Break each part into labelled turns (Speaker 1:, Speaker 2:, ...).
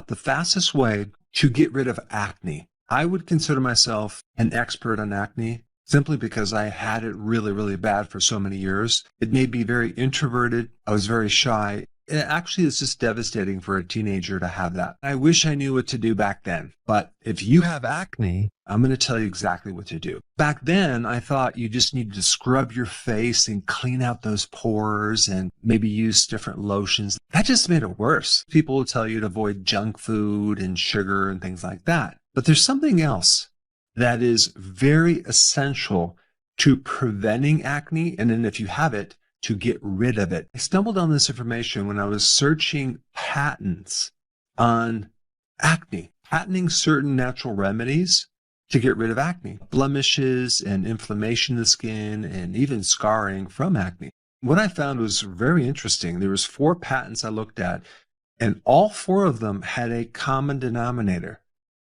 Speaker 1: the fastest way to get rid of acne. I would consider myself an expert on acne simply because I had it really, really bad for so many years. It made me very introverted. I was very shy. It actually is just devastating for a teenager to have that. I wish I knew what to do back then. But if you have acne, I'm going to tell you exactly what to do. Back then, I thought you just needed to scrub your face and clean out those pores and maybe use different lotions. That just made it worse. People will tell you to avoid junk food and sugar and things like that. But there's something else that is very essential to preventing acne. And then if you have it, to get rid of it. I stumbled on this information when I was searching patents on acne, patenting certain natural remedies to get rid of acne, blemishes and inflammation of the skin, and even scarring from acne. What I found was very interesting. There was 4 patents I looked at, and all 4 of them had a common denominator.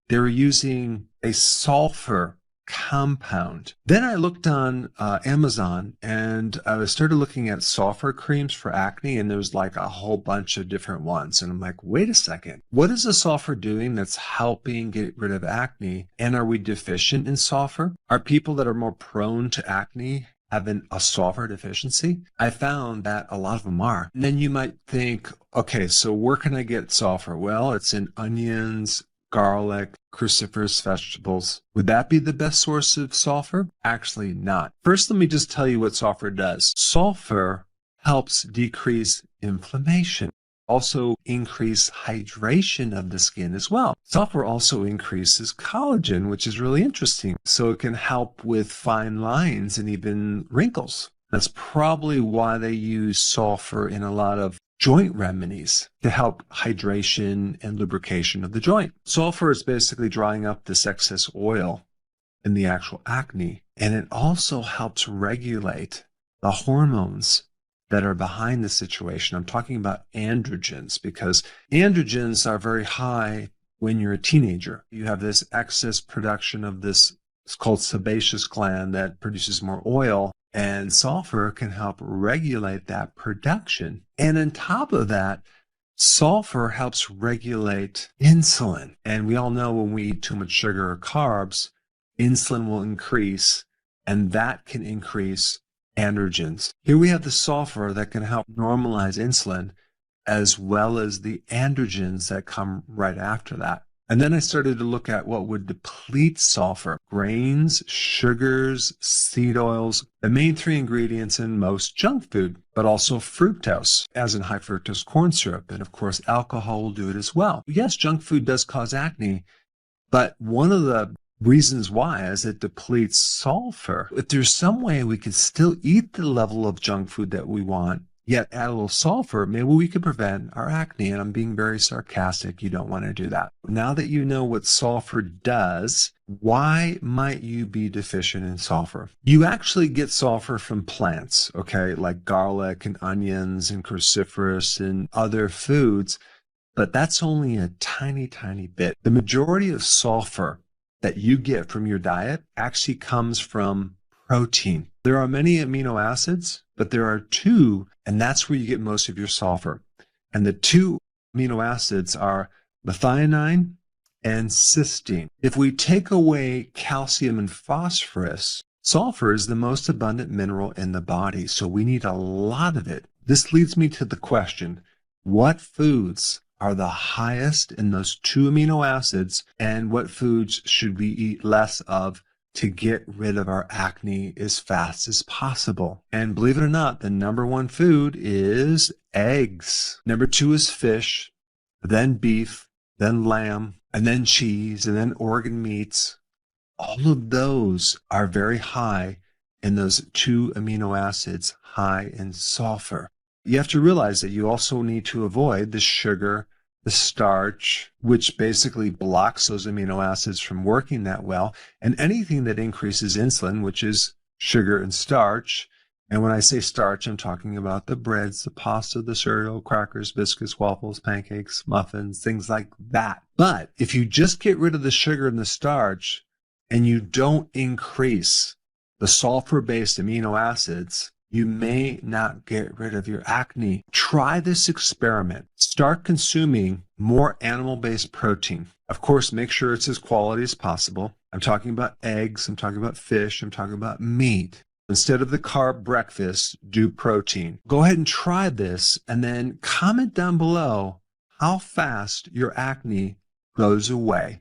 Speaker 1: They were using a sulfur compound. Then I looked on Amazon and I started looking at sulfur creams for acne, and there was like a whole bunch of different ones. And I'm like, wait a second, what is the sulfur doing that's helping get rid of acne? And are we deficient in sulfur? Are people that are more prone to acne having a sulfur deficiency? I found that a lot of them are. And then you might think, okay, so where can I get sulfur? Well, it's in onions, garlic, cruciferous vegetables. Would that be the best source of sulfur? Actually not. First, let me just tell you what sulfur does. Sulfur helps decrease inflammation, also increase hydration of the skin as well. Sulfur also increases collagen, which is really interesting. So it can help with fine lines and even wrinkles. That's probably why they use sulfur in a lot of joint remedies to help hydration and lubrication of the joint. Sulfur is basically drying up this excess oil in the actual acne, and it also helps regulate the hormones that are behind the situation. I'm talking about androgens, because androgens are very high when you're a teenager. You have this excess production of this, it's called sebaceous gland, that produces more oil. And sulfur can help regulate that production. And on top of that, sulfur helps regulate insulin. And we all know when we eat too much sugar or carbs, insulin will increase, and that can increase androgens. Here we have the sulfur that can help normalize insulin, as well as the androgens that come right after that. And then I started to look at what would deplete sulfur. Grains, sugars, seed oils, the main 3 ingredients in most junk food, but also fructose, as in high fructose corn syrup. And of course, alcohol will do it as well. Yes, junk food does cause acne, but one of the reasons why is it depletes sulfur. If there's some way we could still eat the level of junk food that we want, yet add a little sulfur, maybe we could prevent our acne. And I'm being very sarcastic. You don't want to do that. Now that you know what sulfur does, why might you be deficient in sulfur? You actually get sulfur from plants, okay, like garlic and onions and cruciferous and other foods, but that's only a tiny, tiny bit. The majority of sulfur that you get from your diet actually comes from protein. There are many amino acids, but there are 2, and that's where you get most of your sulfur. And the 2 amino acids are methionine and cysteine. If we take away calcium and phosphorus, sulfur is the most abundant mineral in the body, so we need a lot of it. This leads me to the question, what foods are the highest in those 2 amino acids, and what foods should we eat less of to get rid of our acne as fast as possible? And believe it or not, the number 1 food is eggs. Number 2 is fish, then beef, then lamb, and then cheese, and then organ meats. All of those are very high in those 2 amino acids, high in sulfur. You have to realize that you also need to avoid the sugar, the starch, which basically blocks those amino acids from working that well, and anything that increases insulin, which is sugar and starch. And when I say starch, I'm talking about the breads, the pasta, the cereal, crackers, biscuits, waffles, pancakes, muffins, things like that. But if you just get rid of the sugar and the starch, and you don't increase the sulfur-based amino acids, you may not get rid of your acne. Try this experiment. Start consuming more animal-based protein. Of course, make sure it's as quality as possible. I'm talking about eggs, I'm talking about fish, I'm talking about meat. Instead of the carb breakfast, do protein. Go ahead and try this and then comment down below how fast your acne goes away.